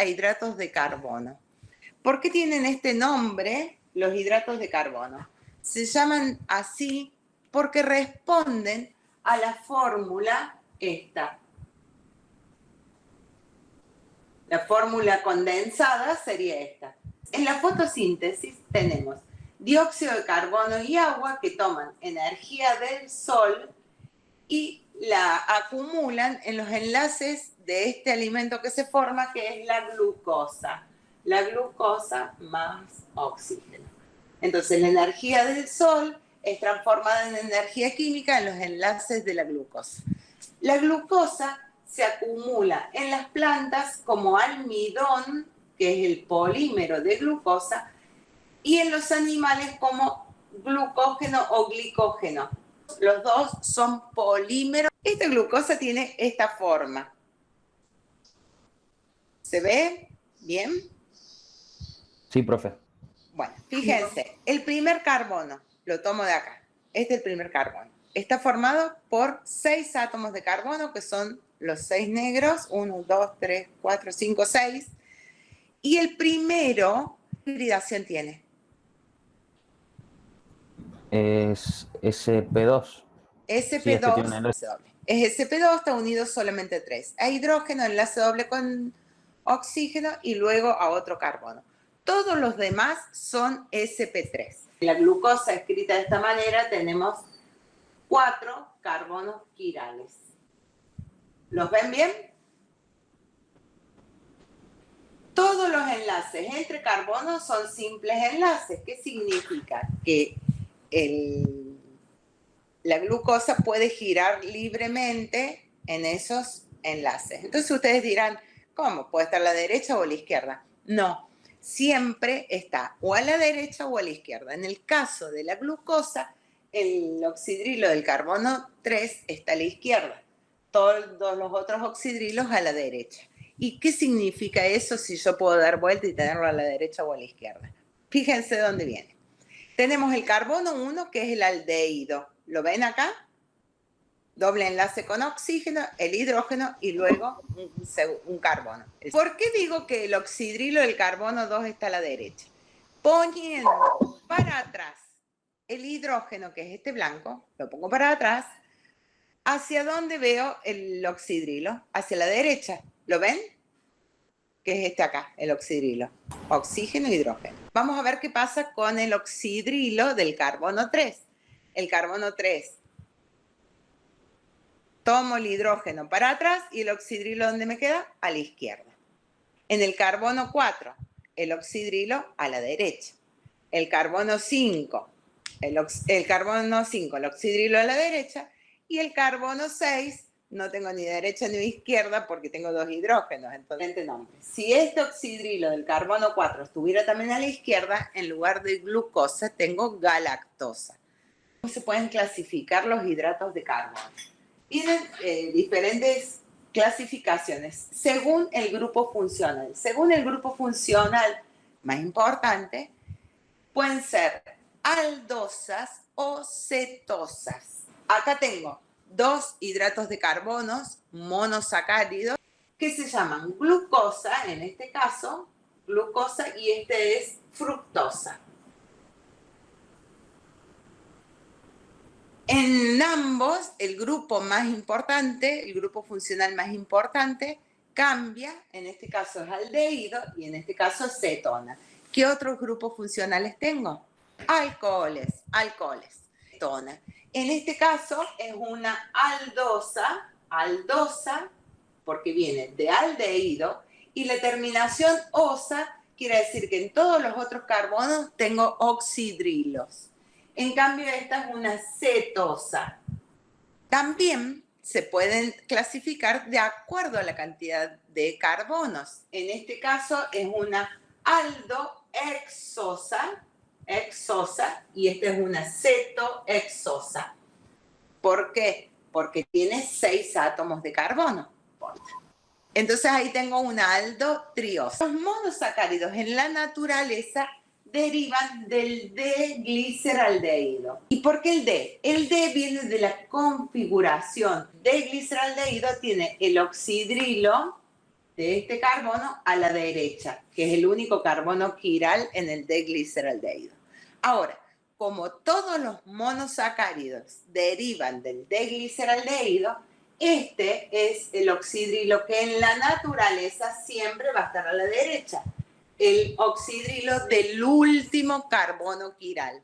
a hidratos de carbono. ¿Por qué tienen este nombre los hidratos de carbono? Se llaman así porque responden a la fórmula esta. La fórmula condensada sería esta. En la fotosíntesis tenemos dióxido de carbono y agua que toman energía del sol y la acumulan en los enlaces de este alimento que se forma, que es la glucosa. La glucosa más oxígeno. Entonces, la energía del sol es transformada en energía química en los enlaces de la glucosa. La glucosa se acumula en las plantas como almidón, que es el polímero de glucosa, y en los animales como glucógeno o glicógeno. Los dos son polímeros. Esta glucosa tiene esta forma. ¿Se ve bien? Sí, profe. Bueno, fíjense, el primer carbono, lo tomo de acá. Este es el primer carbono. Está formado por 6 átomos de carbono, que son los 6 negros. 1, 2, 3, 4, 5, 6. Y el primero, ¿qué hibridación tiene? Es SP2. Sí, este tiene un sp2, enlace. es sp2, está unido solamente 3. A hidrógeno, enlace doble con oxígeno y luego a otro carbono. Todos los demás son sp3. La glucosa escrita de esta manera tenemos 4 carbonos quirales. ¿Los ven bien? Todos los enlaces entre carbonos son simples enlaces. ¿Qué significa? Que la glucosa puede girar libremente en esos enlaces. Entonces ustedes dirán, ¿cómo? ¿Puede estar a la derecha o a la izquierda? No, siempre está o a la derecha o a la izquierda. En el caso de la glucosa, el oxidrilo del carbono 3 está a la izquierda. Todos los otros oxidrilos a la derecha. ¿Y qué significa eso si yo puedo dar vuelta y tenerlo a la derecha o a la izquierda? Fíjense dónde viene. Tenemos el carbono 1, que es el aldehído. ¿Lo ven acá? Doble enlace con oxígeno, el hidrógeno y luego un carbono. ¿Por qué digo que el oxidrilo del carbono 2 está a la derecha? Poniendo para atrás el hidrógeno, que es este blanco, lo pongo para atrás. ¿Hacia dónde veo el oxidrilo? Hacia la derecha. ¿Lo ven? Que es este acá, el oxidrilo. Oxígeno e hidrógeno. Vamos a ver qué pasa con el oxidrilo del carbono 3. El carbono 3. Tomo el hidrógeno para atrás y el oxidrilo, ¿dónde me queda? A la izquierda. En el carbono 4, el oxidrilo a la derecha. El carbono 5, el oxidrilo a la derecha. Y el carbono 6, no tengo ni derecha ni izquierda porque tengo 2 hidrógenos. Entonces, si este oxidrilo del carbono 4 estuviera también a la izquierda, en lugar de glucosa tengo galactosa. ¿Cómo se pueden clasificar los hidratos de carbono? Tienen diferentes clasificaciones según el grupo funcional. Según el grupo funcional más importante, pueden ser aldosas o cetosas. Acá tengo 2 hidratos de carbonos monosacáridos que se llaman glucosa, en este caso, glucosa, y este es fructosa. En ambos, el grupo más importante, el grupo funcional más importante, cambia, en este caso es aldehído y en este caso es cetona. ¿Qué otros grupos funcionales tengo? Alcoholes, cetona. En este caso es una aldosa, porque viene de aldehído, y la terminación osa quiere decir que en todos los otros carbonos tengo oxidrilos. En cambio, esta es una cetosa. También se pueden clasificar de acuerdo a la cantidad de carbonos. En este caso es una aldohexosa, y esta es una cetohexosa. ¿Por qué? Porque tiene 6 átomos de carbono. Entonces ahí tengo una aldotriosa. Los monosacáridos en la naturaleza derivan del D-gliceraldehído. ¿Y por qué el D? El D viene de la configuración. D-gliceraldehído tiene el oxidrilo de este carbono a la derecha, que es el único carbono quiral en el D-gliceraldehído. Ahora, como todos los monosacáridos derivan del D-gliceraldehído, este es el oxidrilo que en la naturaleza siempre va a estar a la derecha. El oxidrilo del último carbono quiral.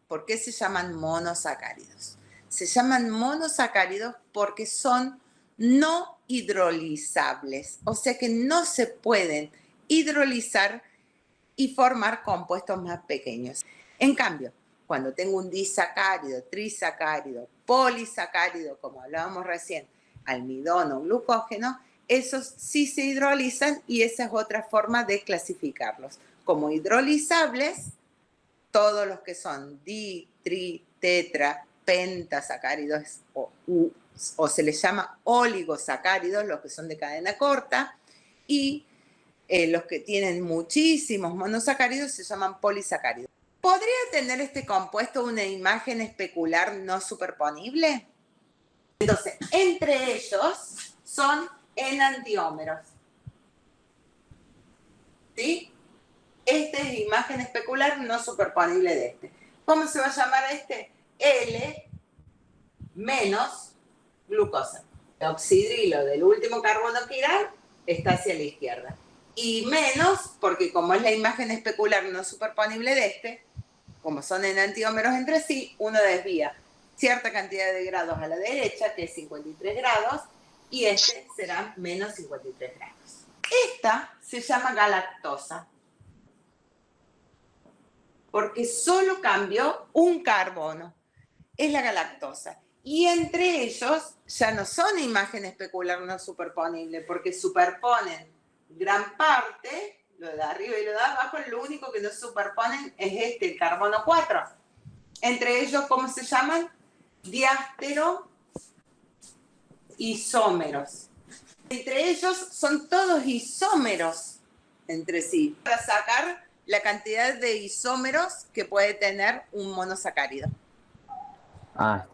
¿Por qué se llaman monosacáridos? Se llaman monosacáridos porque son no hidrolizables, o sea que no se pueden hidrolizar y formar compuestos más pequeños. En cambio, cuando tengo un disacárido, trisacárido, polisacárido, como hablábamos recién, almidón o glucógeno, esos sí se hidrolizan y esa es otra forma de clasificarlos. Como hidrolizables, todos los que son di, tri, tetra, pentasacáridos o se les llama oligosacáridos, los que son de cadena corta, y los que tienen muchísimos monosacáridos se llaman polisacáridos. ¿Podría tener este compuesto una imagen especular no superponible? Entonces, entre ellos son enantiómeros. ¿Sí? Esta es imagen especular no superponible de este. ¿Cómo se va a llamar este? L menos glucosa. El oxidrilo del último carbono quiral está hacia la izquierda. Y menos, porque como es la imagen especular no superponible de este, como son enantiómeros entre sí, uno desvía cierta cantidad de grados a la derecha, que es 53 grados, y este será menos 53 grados. Esta se llama galactosa, porque solo cambió un carbono. Es la galactosa. Y entre ellos ya no son imagen especular no superponible, porque superponen gran parte, lo de arriba y lo de abajo, lo único que no superponen es este, el carbono 4. Entre ellos, ¿cómo se llaman? Diástero isómeros. Entre ellos son todos isómeros entre sí, para sacar la cantidad de isómeros que puede tener un monosacárido.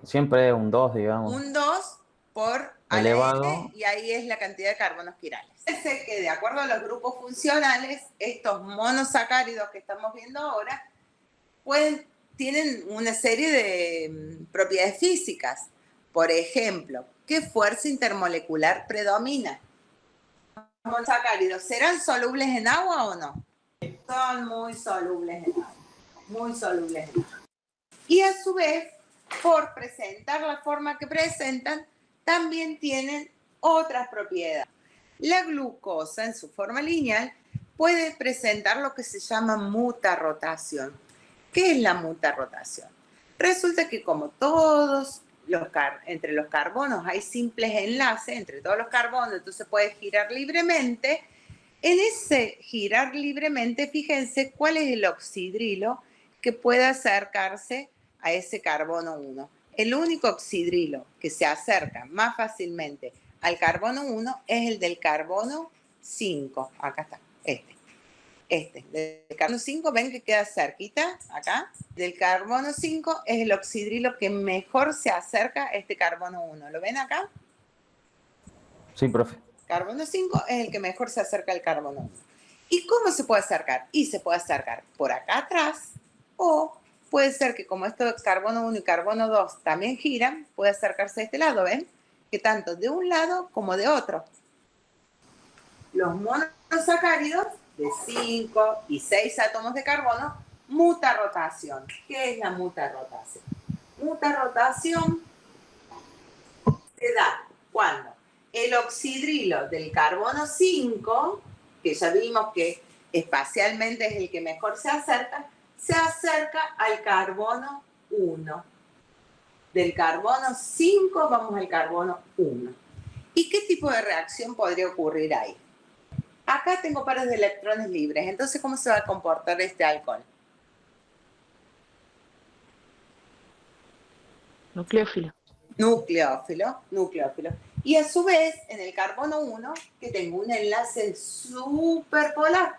Siempre un 2, digamos. Un 2 por elevado. N, y ahí es la cantidad de carbonos quirales. Fíjense que de acuerdo a los grupos funcionales, estos monosacáridos que estamos viendo ahora tienen una serie de propiedades físicas. Por ejemplo, ¿qué fuerza intermolecular predomina? ¿Los monosacáridos serán solubles en agua o no? Son muy solubles en agua. Muy solubles en agua. Y a su vez, por presentar la forma que presentan, también tienen otras propiedades. La glucosa, en su forma lineal, puede presentar lo que se llama mutarrotación. ¿Qué es la mutarrotación? Resulta que como todos entre los carbonos hay simples enlaces, entre todos los carbonos, entonces puede girar libremente. En ese girar libremente, fíjense cuál es el oxidrilo que puede acercarse a ese carbono 1. El único oxidrilo que se acerca más fácilmente al carbono 1 es el del carbono 5. Acá está, del carbono 5, ven que queda cerquita, acá. Del carbono 5 es el oxidrilo que mejor se acerca a este carbono 1. ¿Lo ven acá? Sí, profe. Carbono 5 es el que mejor se acerca al carbono 1. ¿Y cómo se puede acercar? Y se puede acercar por acá atrás, o puede ser que como estos carbono 1 y carbono 2 también giran, puede acercarse a este lado, ¿ven? Que tanto de un lado como de otro. Los monosacáridos de 5 y 6 átomos de carbono, mutarrotación. ¿Qué es la mutarrotación? Mutarrotación se da cuando el oxidrilo del carbono 5, que ya vimos que espacialmente es el que mejor se acerca al carbono 1. Del carbono 5 vamos al carbono 1. ¿Y qué tipo de reacción podría ocurrir ahí? Acá tengo pares de electrones libres, entonces ¿cómo se va a comportar este alcohol? Nucleófilo. Nucleófilo. Y a su vez, en el carbono 1, que tengo un enlace superpolar,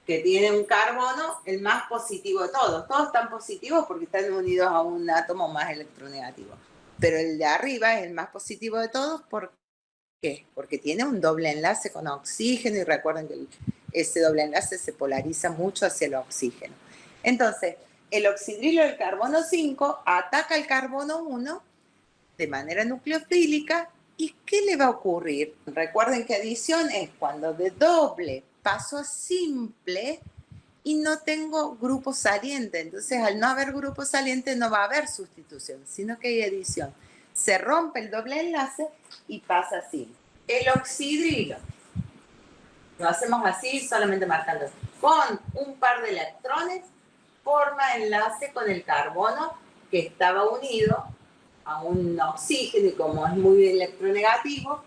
que tiene un carbono, el más positivo de todos. Todos están positivos porque están unidos a un átomo más electronegativo. Pero el de arriba es el más positivo de todos porque qué? Porque tiene un doble enlace con oxígeno y recuerden que ese doble enlace se polariza mucho hacia el oxígeno. Entonces, el oxidrilo del carbono 5 ataca al carbono 1 de manera nucleofílica. ¿Y qué le va a ocurrir? Recuerden que adición es cuando de doble paso a simple y no tengo grupo saliente. Entonces, al no haber grupo saliente, no va a haber sustitución, sino que hay adición. Se rompe el doble enlace y pasa así. El oxidrilo, lo hacemos así, solamente marcando, con un par de electrones, forma enlace con el carbono que estaba unido a un oxígeno y como es muy electronegativo,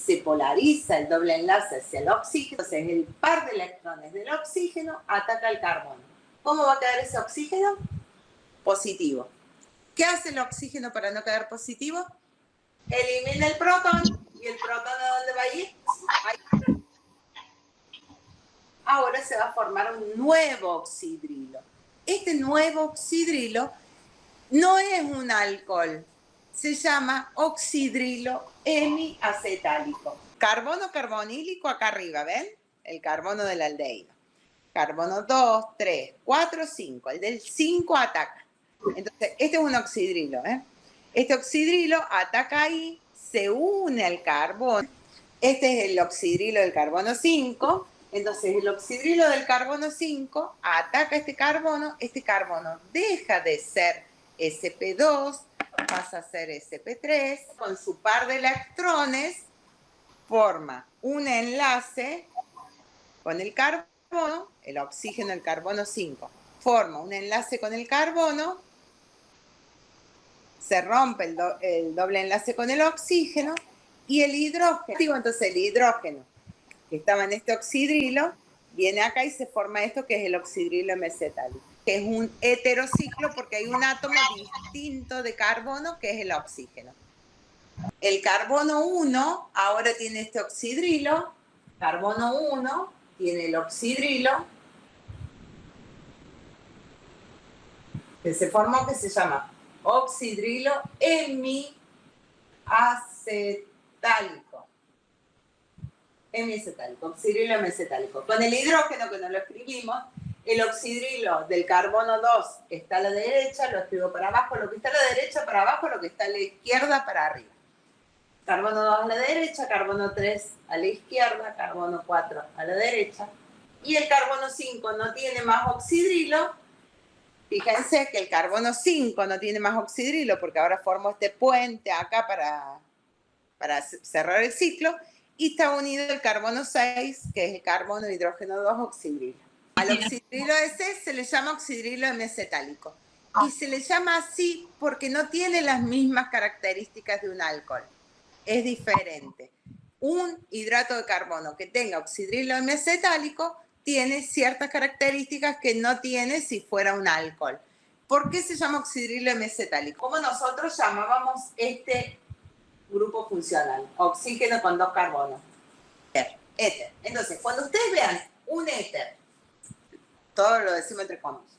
se polariza el doble enlace hacia el oxígeno, entonces el par de electrones del oxígeno ataca al carbono. ¿Cómo va a quedar ese oxígeno? Positivo. ¿Qué hace el oxígeno para no quedar positivo? Elimina el protón. ¿Y el protón a dónde va a ir? Ahí. Ahora se va a formar un nuevo oxidrilo. Este nuevo oxidrilo no es un alcohol, se llama oxidrilo hemiacetálico. Carbono carbonílico acá arriba, ¿ven? El carbono del aldehído. Carbono 2, 3, 4, 5. El del 5 ataca. Entonces, este es un oxidrilo, ¿eh? Este oxidrilo ataca ahí, se une al carbono. Este es el oxidrilo del carbono 5. Entonces, el oxidrilo del carbono 5 ataca este carbono deja de ser sp2, pasa a ser sp3, con su par de electrones forma un enlace con el carbono, el oxígeno, el carbono 5, forma un enlace con el carbono, se rompe el doble enlace con el oxígeno y el hidrógeno. Entonces el hidrógeno que estaba en este oxidrilo viene acá y se forma esto que es el oxidrilo hemiacetálico, que es un heterociclo porque hay un átomo distinto de carbono que es el oxígeno. El carbono 1 ahora tiene este oxidrilo, carbono 1 tiene el oxidrilo que se formó, que se llama oxidrilo hemiacetálico. Oxidrilo hemiacetálico. Con el hidrógeno, que no lo escribimos, el oxidrilo del carbono 2 está a la derecha, lo escribo para abajo, lo que está a la derecha para abajo, lo que está a la izquierda para arriba. Carbono 2 a la derecha, carbono 3 a la izquierda, carbono 4 a la derecha. Y el carbono 5 no tiene más oxidrilo. Fíjense que el carbono 5 no tiene más oxidrilo porque ahora formo este puente acá para cerrar el ciclo. Y está unido el carbono 6, que es el carbono hidrógeno 2 oxidrilo. Al oxidrilo ese se le llama oxidrilo hemiacetálico. Y se le llama así porque no tiene las mismas características de un alcohol. Es diferente. Un hidrato de carbono que tenga oxidrilo hemiacetálico tiene ciertas características que no tiene si fuera un alcohol. ¿Por qué se llama oxidrilo hemiacetálico? ¿Cómo nosotros llamábamos este grupo funcional? Oxígeno con 2 carbonos. Éter. Entonces, cuando ustedes vean un éter, todo lo decimos entre comillas,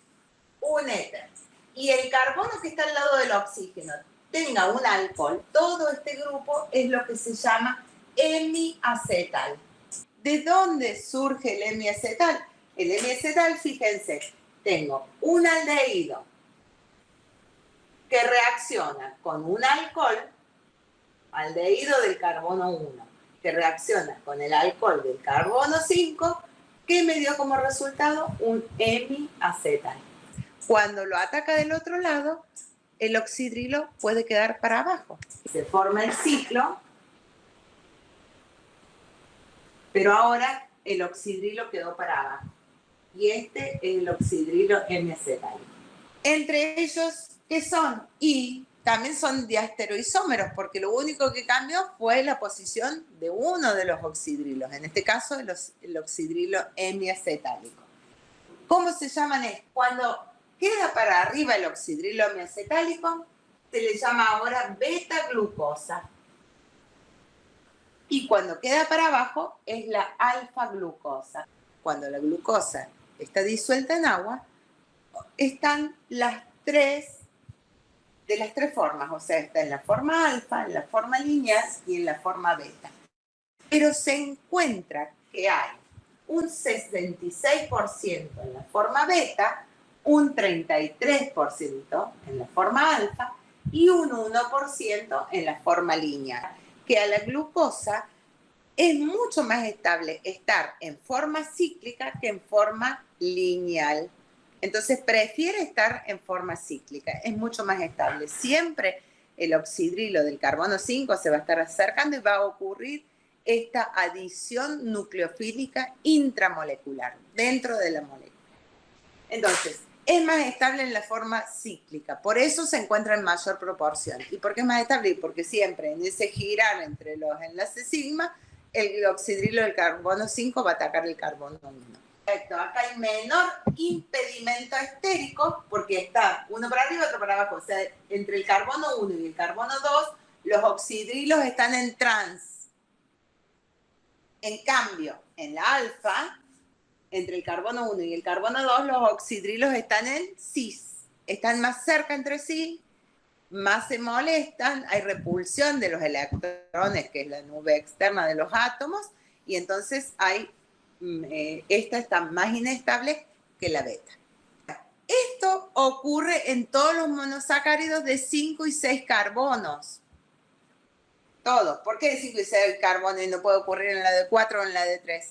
un éter, y el carbono que está al lado del oxígeno tenga un alcohol, todo este grupo es lo que se llama hemiacetal. ¿De dónde surge el hemiacetal? El hemiacetal, fíjense, tengo un aldehído que reacciona con un alcohol, aldehído del carbono 1, que reacciona con el alcohol del carbono 5, que me dio como resultado un hemiacetal. Cuando lo ataca del otro lado, el oxidrilo puede quedar para abajo. Se forma el ciclo, pero ahora el oxidrilo quedó para abajo. Y este es el oxidrilo hemiacetálico. Entre ellos, ¿qué son? Y también son diastereoisómeros, porque lo único que cambió fue la posición de uno de los oxidrilos, en este caso el oxidrilo hemiacetálico. ¿Cómo se llaman estos? Cuando queda para arriba el oxidrilo hemiacetálico, se le llama ahora beta-glucosa. Y cuando queda para abajo es la alfa-glucosa. Cuando la glucosa está disuelta en agua, están las tres de las tres formas, o sea, está en la forma alfa, en la forma lineal y en la forma beta. Pero se encuentra que hay un 66% en la forma beta, un 33% en la forma alfa y un 1% en la forma lineal, que a la glucosa es mucho más estable estar en forma cíclica que en forma lineal. Entonces prefiere estar en forma cíclica, es mucho más estable. Siempre el oxidrilo del carbono 5 se va a estar acercando y va a ocurrir esta adición nucleofílica intramolecular dentro de la molécula. Entonces, es más estable en la forma cíclica, por eso se encuentra en mayor proporción. ¿Y por qué es más estable? Porque siempre en ese girar entre los enlaces sigma, el oxidrilo del carbono 5 va a atacar el carbono 1. Perfecto, acá hay menor impedimento estérico porque está uno para arriba, otro para abajo. O sea, entre el carbono 1 y el carbono 2, los oxidrilos están en trans. En cambio, en la alfa, entre el carbono 1 y el carbono 2, los oxidrilos están en cis. Están más cerca entre sí, más se molestan, hay repulsión de los electrones, que es la nube externa de los átomos, y entonces hay, esta está más inestable que la beta. Esto ocurre en todos los monosacáridos de 5 y 6 carbonos. Todos. ¿Por qué de 5 y 6 carbonos y no puede ocurrir en la de 4 o en la de 3?